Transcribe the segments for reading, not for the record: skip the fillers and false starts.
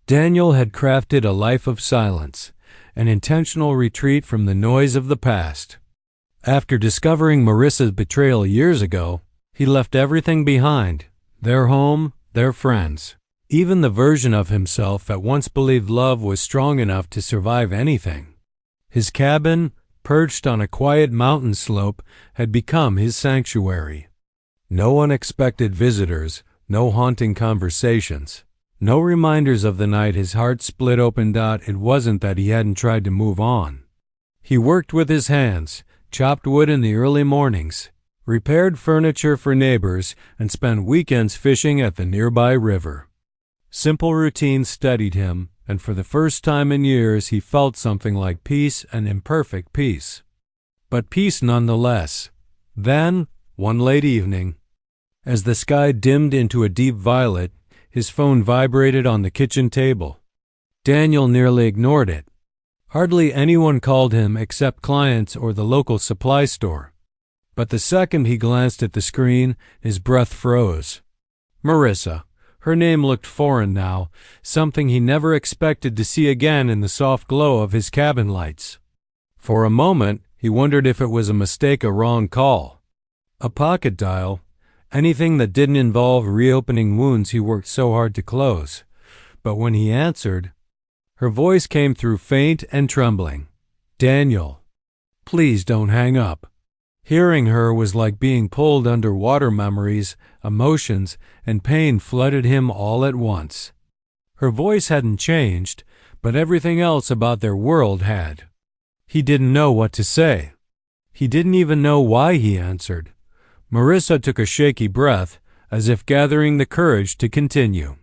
Daniel had crafted a life of silence, an intentional retreat from the noise of the past. After discovering Marissa's betrayal years ago, he left everything behind: their home, their friends. Even the version of himself that once believed love was strong enough to survive anything. His cabin, perched on a quiet mountain slope, had become his sanctuary. No unexpected visitors, no haunting conversations, no reminders of the night his heart split open. It wasn't that he hadn't tried to move on. He worked with his hands, chopped wood in the early mornings, repaired furniture for neighbors, and spent weekends fishing at the nearby river. Simple routines steadied him, and for the first time in years he felt something like peace, and imperfect peace, but peace nonetheless. Then, one late evening, as the sky dimmed into a deep violet, his phone vibrated on the kitchen table. Daniel nearly ignored it. Hardly anyone called him except clients or the local supply store. But the second he glanced at the screen, his breath froze. Marissa. Her name looked foreign now, something he never expected to see again in the soft glow of his cabin lights. For a moment, he wondered if it was a mistake, a wrong call. A pocket dial, anything that didn't involve reopening wounds he worked so hard to close. But when he answered, her voice came through faint and trembling. "Daniel, please don't hang up." Hearing her was like being pulled under water. Memories, emotions, and pain flooded him all at once. Her voice hadn't changed, but everything else about their world had. He didn't know what to say. He didn't even know why he answered. Marissa took a shaky breath, as if gathering the courage to continue.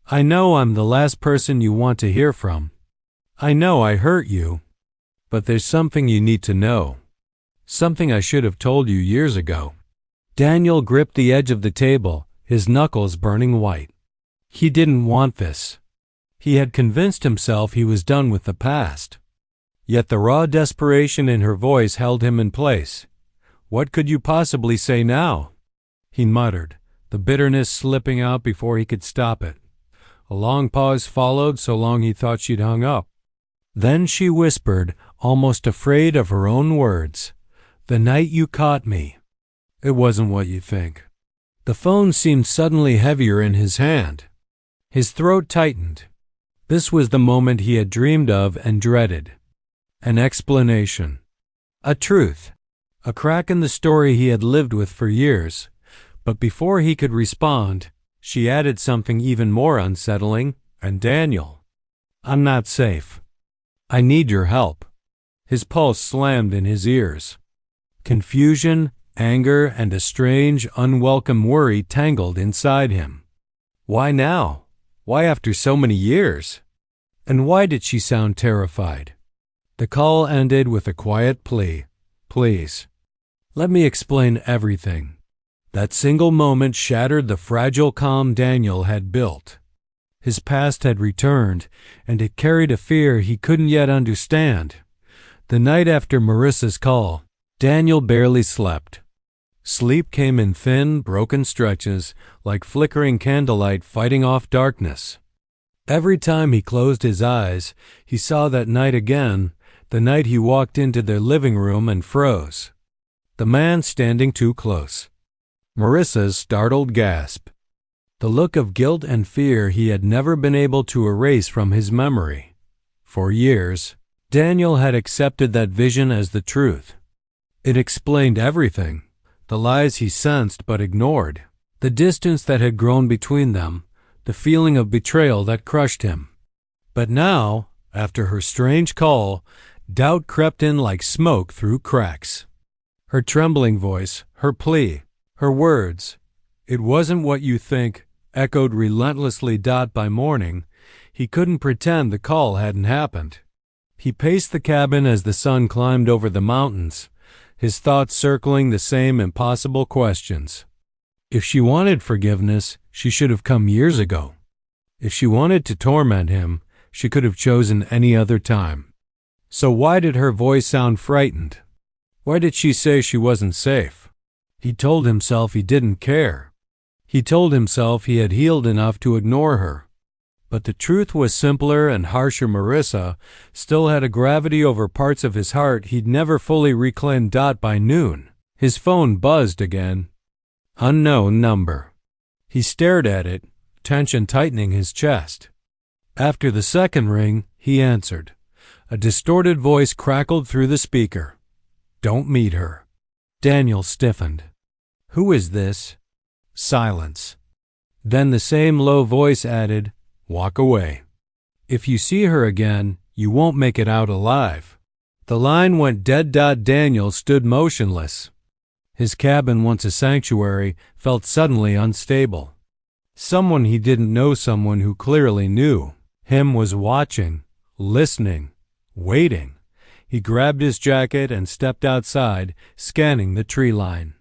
"I know I'm the last person you want to hear from. I know I hurt you. But there's something you need to know. Something I should have told you years ago." Daniel gripped the edge of the table, his knuckles burning white. He didn't want this. He had convinced himself he was done with the past. Yet the raw desperation in her voice held him in place. "What could you possibly say now?" he muttered, the bitterness slipping out before he could stop it. A long pause followed, so long he thought she'd hung up. Then she whispered, almost afraid of her own words, "The night you caught me. It wasn't what you think." The phone seemed suddenly heavier in his hand. His throat tightened. This was the moment he had dreamed of and dreaded. An explanation. A truth. A crack in the story he had lived with for years. But before he could respond, she added something even more unsettling. "And Daniel, I'm not safe. I need your help." His pulse slammed in his ears. Confusion, anger, and a strange, unwelcome worry tangled inside him. Why now? Why after so many years? And why did she sound terrified? The call ended with a quiet plea. "Please, let me explain everything." That single moment shattered the fragile calm Daniel had built. His past had returned, and it carried a fear he couldn't yet understand. The night after Marissa's call, Daniel barely slept. Sleep came in thin, broken stretches, like flickering candlelight fighting off darkness. Every time he closed his eyes, he saw that night again, the night he walked into their living room and froze. The man standing too close. Marissa's startled gasp. The look of guilt and fear he had never been able to erase from his memory. For years, Daniel had accepted that vision as the truth. It explained everything, the lies he sensed but ignored, the distance that had grown between them, the feeling of betrayal that crushed him. But now, after her strange call, doubt crept in like smoke through cracks. Her trembling voice, her plea, her words, "It wasn't what you think," echoed relentlessly. By morning, he couldn't pretend the call hadn't happened. He paced the cabin as the sun climbed over the mountains, his thoughts circling the same impossible questions. If she wanted forgiveness, she should have come years ago. If she wanted to torment him, she could have chosen any other time. So why did her voice sound frightened? Why did she say she wasn't safe? He told himself he didn't care. He told himself he had healed enough to ignore her. But the truth was simpler and harsher. Marissa still had a gravity over parts of his heart he'd never fully reclaimed. By noon, his phone buzzed again. Unknown number. He stared at it, tension tightening his chest. After the second ring, he answered. A distorted voice crackled through the speaker. Don't meet her. Daniel stiffened. Who is this? Silence. Then the same low voice added, walk away. If you see her again, you won't make it out alive. The line went dead. Daniel stood motionless. His cabin, once a sanctuary, felt suddenly unstable. Someone he didn't know, someone who clearly knew him, was watching, listening, waiting. He grabbed his jacket and stepped outside, scanning the tree line.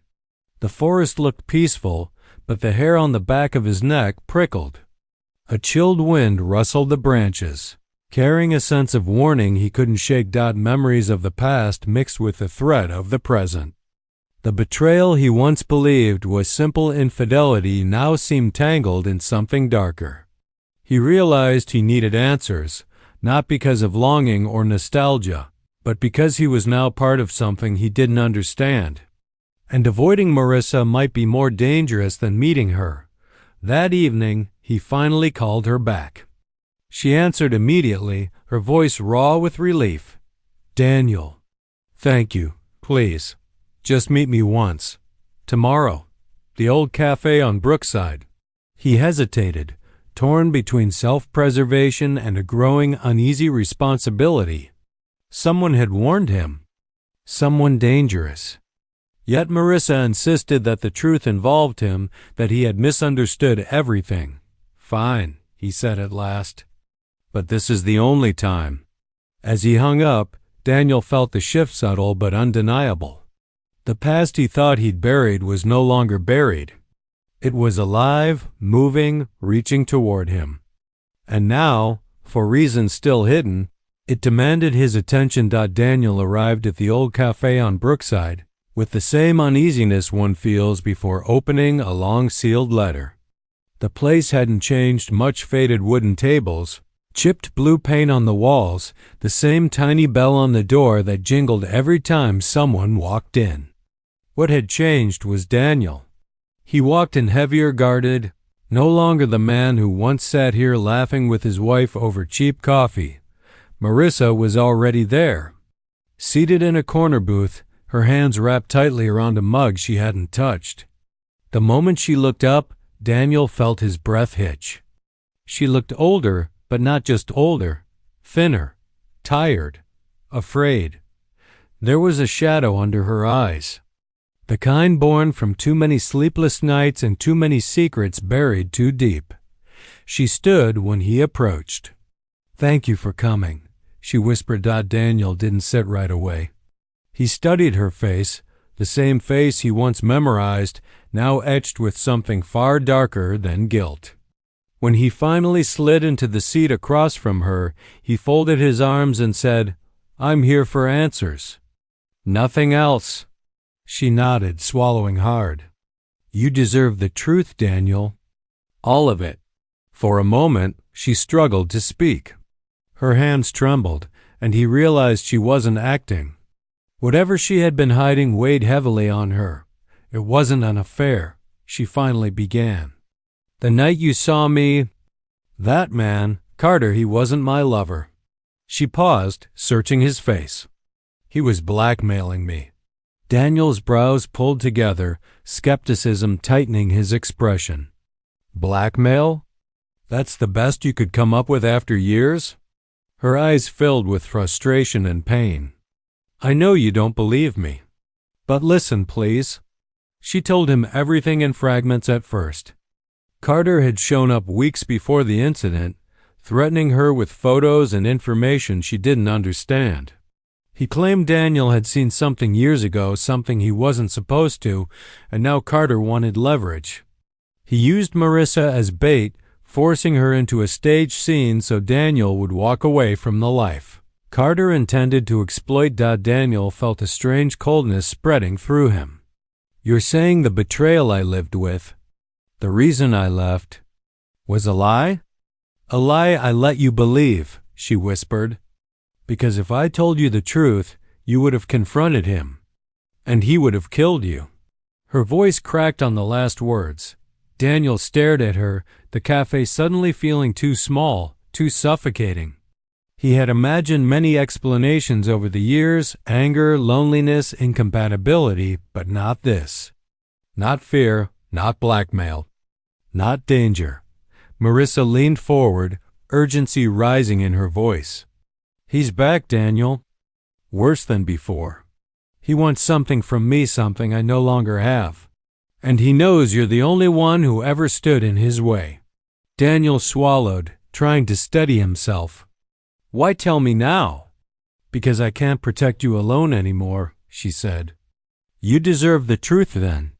The forest looked peaceful, but the hair on the back of his neck prickled. A chilled wind rustled the branches, carrying a sense of warning he couldn't shake. Memories of the past mixed with the threat of the present. The betrayal he once believed was simple infidelity now seemed tangled in something darker. He realized he needed answers, not because of longing or nostalgia, but because he was now part of something he didn't understand. And avoiding Marissa might be more dangerous than meeting her. That evening, he finally called her back. She answered immediately, her voice raw with relief. Daniel. Thank you. Please. Just meet me once. Tomorrow. The old cafe on Brookside. He hesitated, torn between self-preservation and a growing uneasy responsibility. Someone had warned him. Someone dangerous. Yet Marissa insisted that the truth involved him, that he had misunderstood everything. Fine, he said at last. But this is the only time. As he hung up, Daniel felt the shift, subtle but undeniable. The past he thought he'd buried was no longer buried. It was alive, moving, reaching toward him. And now, for reasons still hidden, it demanded his attention. Daniel arrived at the old cafe on Brookside, with the same uneasiness one feels before opening a long sealed letter. The place hadn't changed much. Faded wooden tables, chipped blue paint on the walls, the same tiny bell on the door that jingled every time someone walked in. What had changed was Daniel. He walked in heavier, guarded, no longer the man who once sat here laughing with his wife over cheap coffee. Marissa was already there, seated in a corner booth, her hands wrapped tightly around a mug she hadn't touched. The moment she looked up, Daniel felt his breath hitch. She looked older, but not just older, thinner, tired, afraid. There was a shadow under her eyes, the kind born from too many sleepless nights and too many secrets buried too deep. She stood when he approached. "Thank you for coming," she whispered. Daniel didn't sit right away. He studied her face, the same face he once memorized, now etched with something far darker than guilt. When he finally slid into the seat across from her, he folded his arms and said, "I'm here for answers." "Nothing else." She nodded, swallowing hard. "You deserve the truth, Daniel." "All of it." For a moment, she struggled to speak. Her hands trembled, and he realized she wasn't acting. Whatever she had been hiding weighed heavily on her. "It wasn't an affair," she finally began. "The night you saw me, that man, Carter, he wasn't my lover." She paused, searching his face. "He was blackmailing me." Daniel's brows pulled together, skepticism tightening his expression. "Blackmail? That's the best you could come up with after years?" Her eyes filled with frustration and pain. "I know you don't believe me. But listen, please." She told him everything in fragments at first. Carter had shown up weeks before the incident, threatening her with photos and information she didn't understand. He claimed Daniel had seen something years ago, something he wasn't supposed to, and now Carter wanted leverage. He used Marissa as bait, forcing her into a stage scene so Daniel would walk away from the life Carter intended to exploit. Daniel felt a strange coldness spreading through him. "You're saying the betrayal I lived with, the reason I left, was a lie?" "A lie I let you believe," she whispered. "Because if I told you the truth, you would have confronted him, and he would have killed you." Her voice cracked on the last words. Daniel stared at her, the cafe suddenly feeling too small, too suffocating. He had imagined many explanations over the years: anger, loneliness, incompatibility, but not this. Not fear, not blackmail, not danger. Marissa leaned forward, urgency rising in her voice. "He's back, Daniel. Worse than before. He wants something from me, something I no longer have. And he knows you're the only one who ever stood in his way." Daniel swallowed, trying to steady himself. "Why tell me now?" "Because I can't protect you alone anymore," she said. "You deserve the truth then.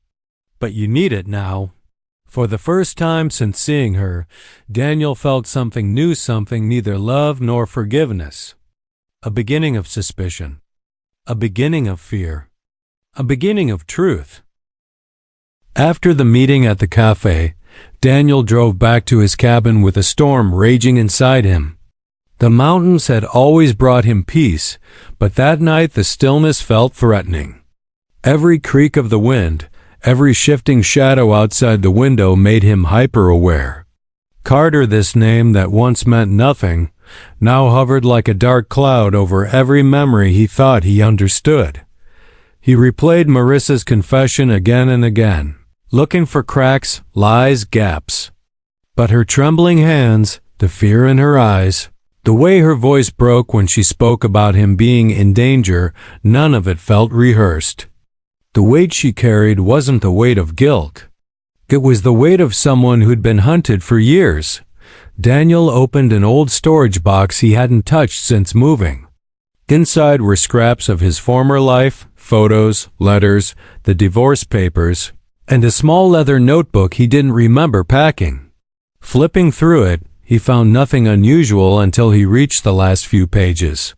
But you need it now." For the first time since seeing her, Daniel felt something new, something neither love nor forgiveness. A beginning of suspicion. A beginning of fear. A beginning of truth. After the meeting at the cafe, Daniel drove back to his cabin with a storm raging inside him. The mountains had always brought him peace, but that night the stillness felt threatening. Every creak of the wind, every shifting shadow outside the window made him hyper-aware. Carter, this name that once meant nothing, now hovered like a dark cloud over every memory he thought he understood. He replayed Marissa's confession again and again, looking for cracks, lies, gaps. But her trembling hands, the fear in her eyes, the way her voice broke when she spoke about him being in danger, none of it felt rehearsed. The weight she carried wasn't the weight of guilt. It was the weight of someone who'd been hunted for years. Daniel opened an old storage box he hadn't touched since moving. Inside were scraps of his former life, photos, letters, the divorce papers, and a small leather notebook he didn't remember packing. Flipping through it, he found nothing unusual until he reached the last few pages.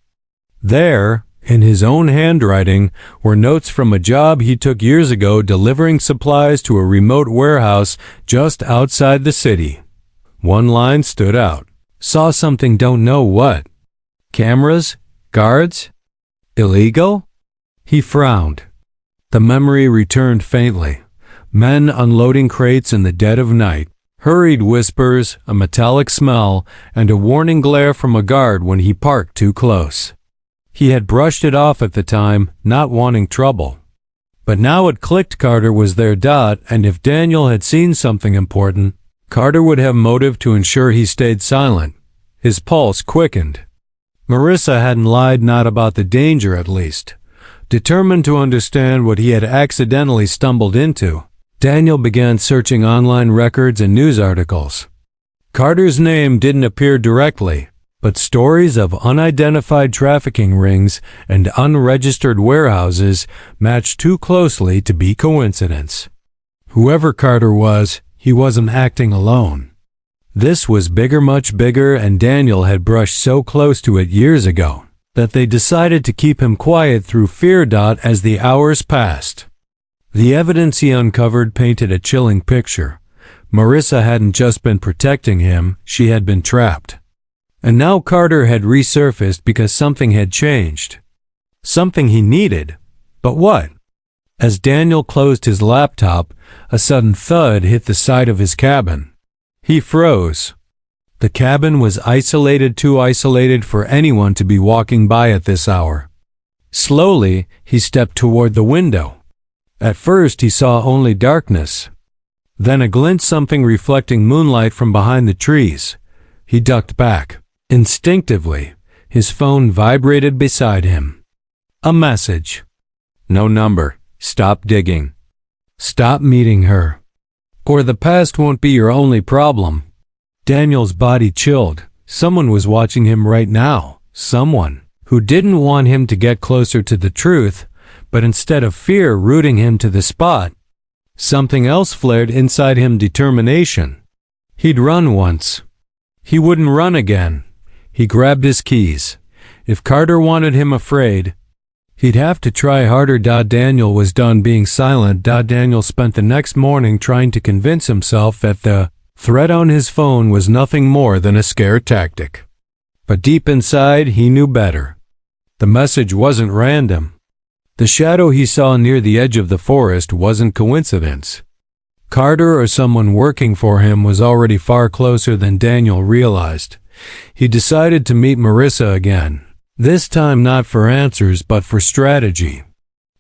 There, in his own handwriting, were notes from a job he took years ago delivering supplies to a remote warehouse just outside the city. One line stood out. "Saw something, don't know what. Cameras? Guards? Illegal?" He frowned. The memory returned faintly. Men unloading crates in the dead of night. Hurried whispers, a metallic smell, and a warning glare from a guard when he parked too close. He had brushed it off at the time, not wanting trouble. But now it clicked: Carter was there. And if Daniel had seen something important, Carter would have motive to ensure he stayed silent. His pulse quickened. Marissa hadn't lied, not about the danger at least. Determined to understand what he had accidentally stumbled into, Daniel began searching online records and news articles. Carter's name didn't appear directly, but stories of unidentified trafficking rings and unregistered warehouses matched too closely to be coincidence. Whoever Carter was, he wasn't acting alone. This was bigger, much bigger, and Daniel had brushed so close to it years ago that they decided to keep him quiet through fear. As the hours passed, the evidence he uncovered painted a chilling picture. Marissa hadn't just been protecting him, she had been trapped. And now Carter had resurfaced because something had changed. Something he needed. But what? As Daniel closed his laptop, a sudden thud hit the side of his cabin. He froze. The cabin was isolated, too isolated for anyone to be walking by at this hour. Slowly, he stepped toward the window. At first, he saw only darkness. Then a glint, something reflecting moonlight from behind the trees. He ducked back. Instinctively, his phone vibrated beside him. A message. "No number. Stop digging. Stop meeting her. Or the past won't be your only problem." Daniel's body chilled. Someone was watching him right now. Someone who didn't want him to get closer to the truth, but instead of fear rooting him to the spot. Something else flared inside him: determination. He'd run once. He wouldn't run again. He grabbed his keys. If Carter wanted him afraid, he'd have to try harder. Daniel was done being silent. Daniel spent the next morning trying to convince himself that the Threat on his phone was nothing more than a scare tactic. But deep inside, he knew better. The message wasn't random. The shadow he saw near the edge of the forest wasn't coincidence. Carter or someone working for him was already far closer than Daniel realized. He decided to meet Marissa again, this time not for answers but for strategy.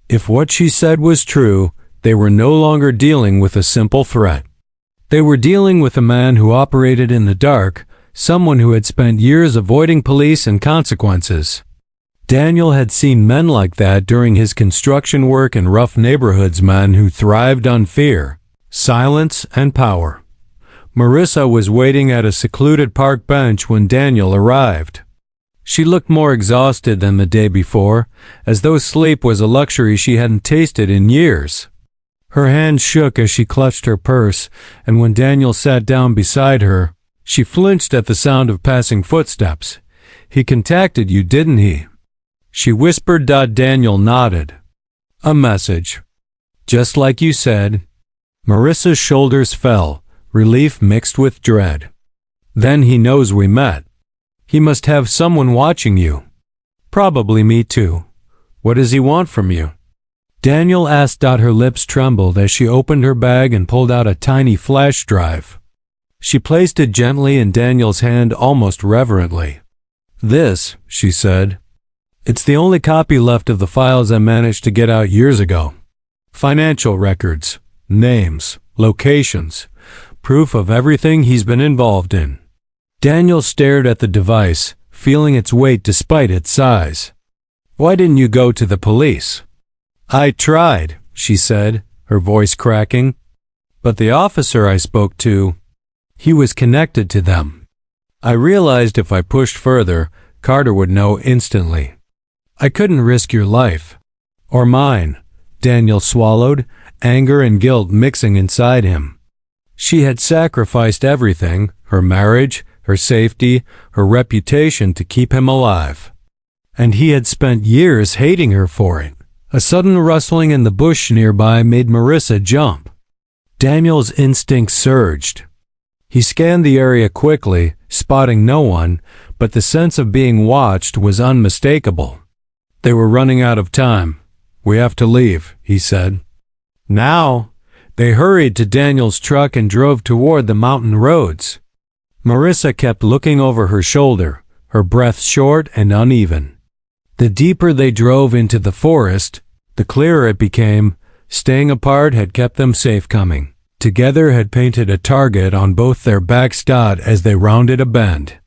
If what she said was true, they were no longer dealing with a simple threat. They were dealing with a man who operated in the dark, someone who had spent years avoiding police and consequences. Daniel had seen men like that during his construction work in rough neighborhoods, men who thrived on fear, silence, and power. Marissa was waiting at a secluded park bench when Daniel arrived. She looked more exhausted than the day before, as though sleep was a luxury she hadn't tasted in years. Her hand shook as she clutched her purse, and when Daniel sat down beside her, she flinched at the sound of passing footsteps. "He contacted you, didn't he?" she whispered. Daniel nodded. "A message. Just like you said." Marissa's shoulders fell, relief mixed with dread. "Then he knows we met. He must have someone watching you." "Probably me too. What does he want from you?" Daniel asked. Her lips trembled as she opened her bag and pulled out a tiny flash drive. She placed it gently in Daniel's hand, almost reverently. "This," she said. "It's the only copy left of the files I managed to get out years ago. Financial records, names, locations, proof of everything he's been involved in." Daniel stared at the device, feeling its weight despite its size. "Why didn't you go to the police?" "I tried," she said, her voice cracking. "But the officer I spoke to, he was connected to them. I realized if I pushed further, Carter would know instantly. I couldn't risk your life. Or mine." Daniel swallowed, anger and guilt mixing inside him. She had sacrificed everything, her marriage, her safety, her reputation to keep him alive. And he had spent years hating her for it. A sudden rustling in the bush nearby made Marissa jump. Daniel's instincts surged. He scanned the area quickly, spotting no one, but the sense of being watched was unmistakable. "They were running out of time. We have to leave," he said. "Now?" They hurried to Daniel's truck and drove toward the mountain roads. Marissa kept looking over her shoulder, her breath short and uneven. The deeper they drove into the forest, the clearer it became. Staying apart had kept them safe. Coming together had painted a target on both their backs. As they rounded a bend,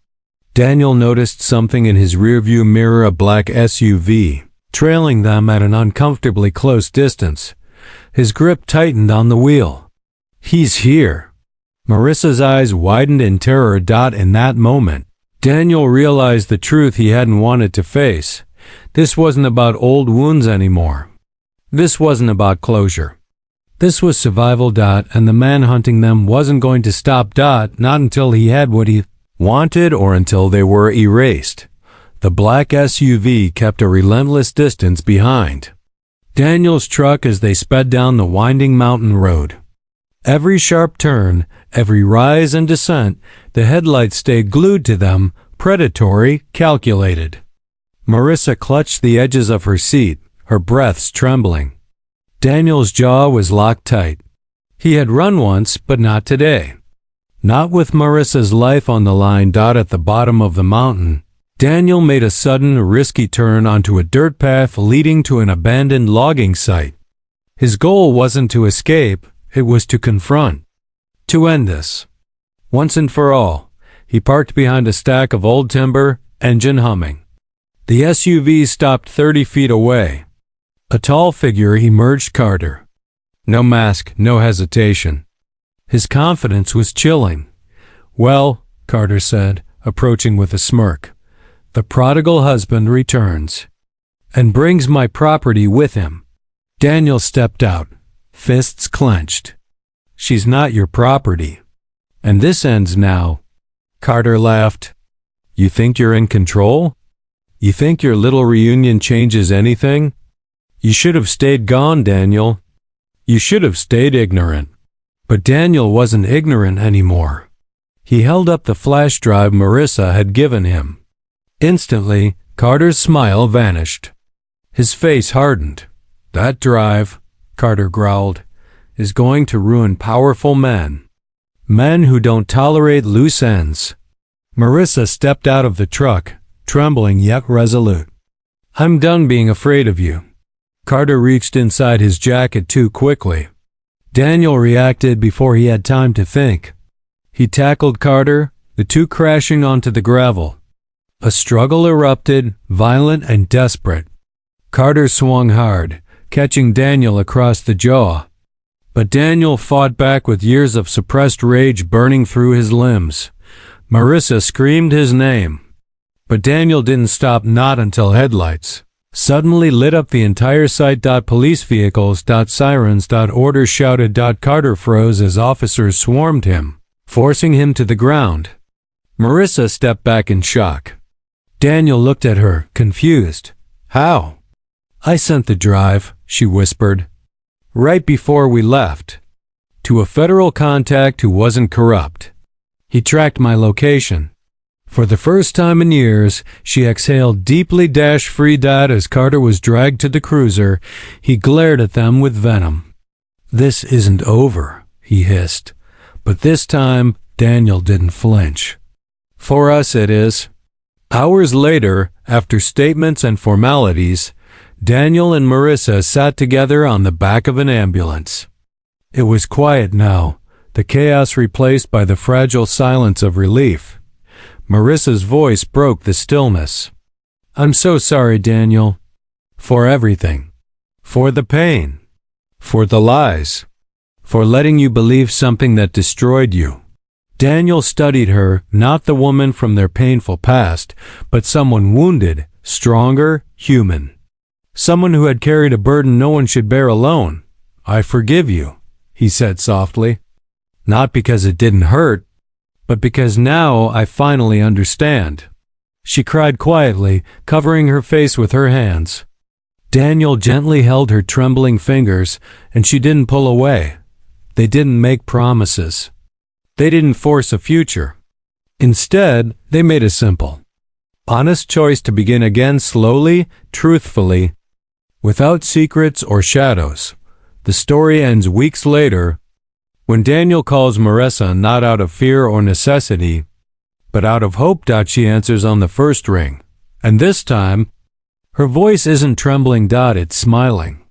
Daniel noticed something in his rearview mirror, a black SUV, trailing them at an uncomfortably close distance. His grip tightened on the wheel. "He's here." Marissa's eyes widened in terror. In that moment, Daniel realized the truth he hadn't wanted to face. This wasn't about old wounds anymore. This wasn't about closure. This was survival. And the man hunting them wasn't going to stop. Not until he had what he wanted or until they were erased. The black SUV kept a relentless distance behind Daniel's truck as they sped down the winding mountain road. Every sharp turn, every rise and descent, the headlights stayed glued to them, predatory, calculated. Marissa clutched the edges of her seat, her breaths trembling. Daniel's jaw was locked tight. He had run once, but not today. Not with Marissa's life on the line. At the bottom of the mountain, Daniel made a sudden, risky turn onto a dirt path leading to an abandoned logging site. His goal wasn't to escape, it was to confront. To end this. Once and for all, he parked behind a stack of old timber, engine humming. The SUV stopped 30 feet away. A tall figure emerged. Carter. No mask, no hesitation. His confidence was chilling. "Well," Carter said, approaching with a smirk, "the prodigal husband returns. And brings my property with him." Daniel stepped out, fists clenched. "She's not your property. And this ends now." Carter laughed. "You think you're in control? You think your little reunion changes anything? You should have stayed gone, Daniel. You should have stayed ignorant." But Daniel wasn't ignorant anymore. He held up the flash drive Marissa had given him. Instantly, Carter's smile vanished. His face hardened. "That drive," Carter growled, "is going to ruin powerful men. Men who don't tolerate loose ends." Marissa stepped out of the truck, trembling yet resolute. "I'm done being afraid of you." Carter reached inside his jacket too quickly. Daniel reacted before he had time to think. He tackled Carter, the two crashing onto the gravel. A struggle erupted, violent and desperate. Carter swung hard, catching Daniel across the jaw. But Daniel fought back with years of suppressed rage burning through his limbs. Marissa screamed his name. But Daniel didn't stop, not until headlights suddenly lit up the entire site. Police vehicles, sirens, orders shouted. Carter froze as officers swarmed him, forcing him to the ground. Marissa stepped back in shock. Daniel looked at her, confused. "How?" "I sent the drive," she whispered, "right before we left. To a federal contact who wasn't corrupt. He tracked my location." For the first time in years, she exhaled deeply. Free. As Carter was dragged to the cruiser, he glared at them with venom. "This isn't over," he hissed. But this time, Daniel didn't flinch. "For us it is." Hours later, after statements and formalities, Daniel and Marissa sat together on the back of an ambulance. It was quiet now, the chaos replaced by the fragile silence of relief. Marissa's voice broke the stillness. "I'm so sorry, Daniel. For everything. For the pain. For the lies. For letting you believe something that destroyed you." Daniel studied her, not the woman from their painful past, but someone wounded, stronger, human. Someone who had carried a burden no one should bear alone. "I forgive you," he said softly. "Not because it didn't hurt, but because now I finally understand." She cried quietly, covering her face with her hands. Daniel gently held her trembling fingers, and she didn't pull away. They didn't make promises. They didn't force a future. Instead, they made a simple, honest choice to begin again slowly, truthfully, without secrets or shadows. The story ends weeks later, when Daniel calls Marissa not out of fear or necessity, but out of hope. She answers on the first ring. And this time, her voice isn't trembling. It's smiling.